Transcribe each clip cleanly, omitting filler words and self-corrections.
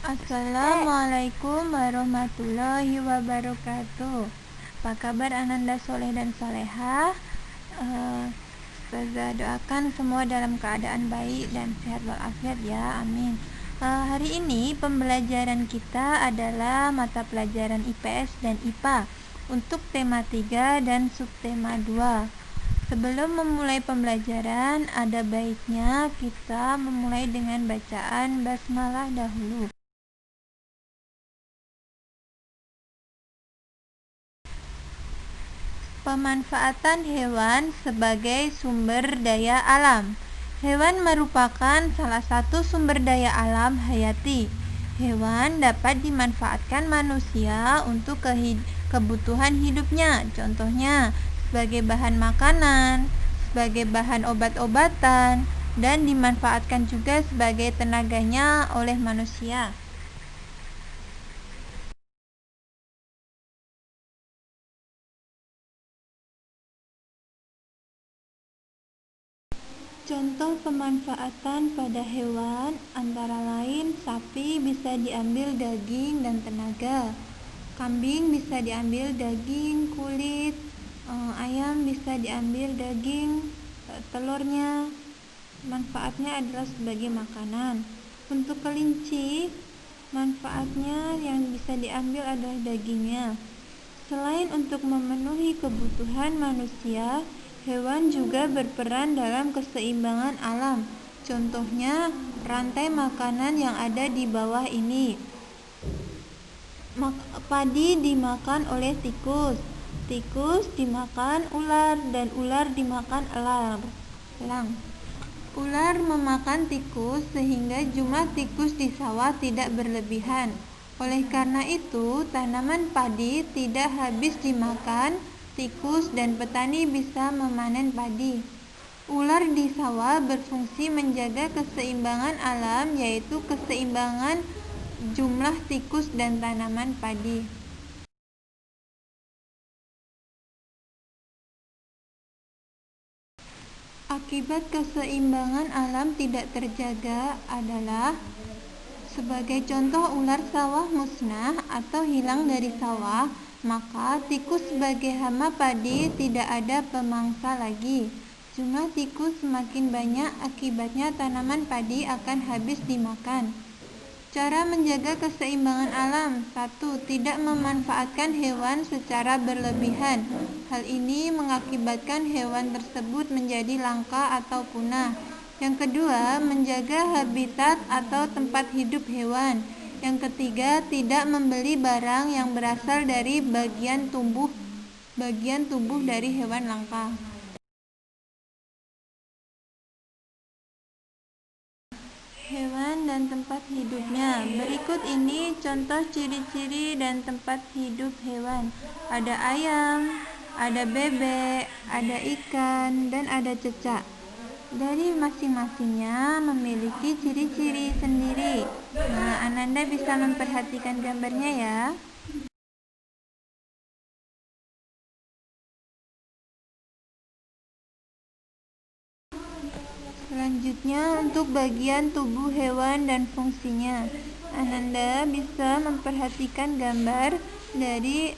Assalamualaikum warahmatullahi wabarakatuh. Apa kabar Ananda Soleh dan Solehah? Ustazah doakan semua dalam keadaan baik dan sehat walafiat ya, amin. Hari ini pembelajaran kita adalah mata pelajaran IPS dan IPA untuk tema 3 dan subtema 2. Sebelum memulai pembelajaran, ada baiknya kita memulai dengan bacaan basmalah dahulu. Pemanfaatan hewan sebagai sumber daya alam. Hewan merupakan salah satu sumber daya alam hayati. Hewan dapat dimanfaatkan manusia untuk kebutuhan hidupnya. Contohnya, sebagai bahan makanan, sebagai bahan obat-obatan, dan dimanfaatkan juga sebagai tenaganya oleh manusia. Contoh pemanfaatan pada hewan antara lain sapi bisa diambil daging dan tenaga, kambing bisa diambil daging, kulit, ayam bisa diambil daging, telurnya. Manfaatnya adalah sebagai makanan. Untuk kelinci, manfaatnya yang bisa diambil adalah dagingnya. Selain untuk memenuhi kebutuhan manusia, hewan juga berperan dalam keseimbangan alam. Contohnya, rantai makanan yang ada di bawah ini. Padi dimakan oleh tikus, tikus dimakan ular, dan ular dimakan elang. Ular memakan tikus sehingga jumlah tikus di sawah tidak berlebihan. Oleh karena itu, tanaman padi tidak habis dimakan tikus dan petani bisa memanen padi. Ular di sawah berfungsi menjaga keseimbangan alam, yaitu keseimbangan jumlah tikus dan tanaman padi. Akibat keseimbangan alam tidak terjaga adalah sebagai contoh ular sawah musnah atau hilang dari sawah, maka tikus sebagai hama padi tidak ada pemangsa lagi. Jumlah tikus semakin banyak, akibatnya tanaman padi akan habis dimakan. Cara menjaga keseimbangan alam. 1. Tidak memanfaatkan hewan secara berlebihan. Hal ini mengakibatkan hewan tersebut menjadi langka atau punah. Yang kedua, menjaga habitat atau tempat hidup hewan. Yang ketiga, tidak membeli barang yang berasal dari bagian tubuh dari hewan langka. Hewan dan tempat hidupnya. Berikut ini contoh ciri-ciri dan tempat hidup hewan. Ada ayam, ada bebek, ada ikan, dan ada cecak. Dari masing-masingnya memiliki ciri-ciri sendiri. Ananda bisa memperhatikan gambarnya ya. Selanjutnya, untuk bagian tubuh hewan dan fungsinya. Ananda bisa memperhatikan gambar dari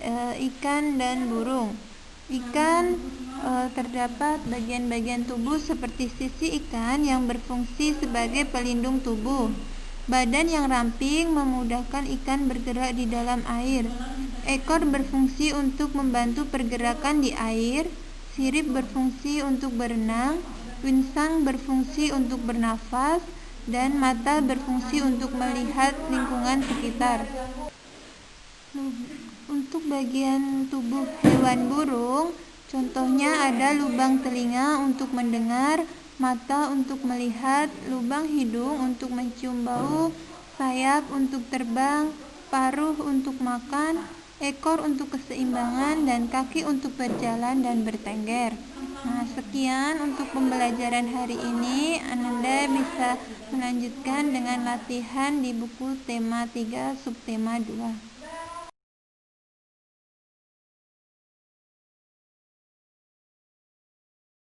ikan dan burung. Ikan terdapat bagian-bagian tubuh seperti sisi ikan yang berfungsi sebagai pelindung tubuh. Badan yang ramping memudahkan ikan bergerak di dalam air. Ekor berfungsi untuk membantu pergerakan di air. Sirip berfungsi untuk berenang. Winsang berfungsi untuk bernafas, dan mata berfungsi untuk melihat lingkungan sekitar. Untuk bagian tubuh hewan burung, contohnya ada lubang telinga untuk mendengar, mata untuk melihat, lubang hidung untuk mencium bau, sayap untuk terbang, paruh untuk makan, ekor untuk keseimbangan, dan kaki untuk berjalan dan bertengger. Sekian untuk pembelajaran hari ini. Ananda bisa melanjutkan dengan latihan di buku tema 3 subtema 2.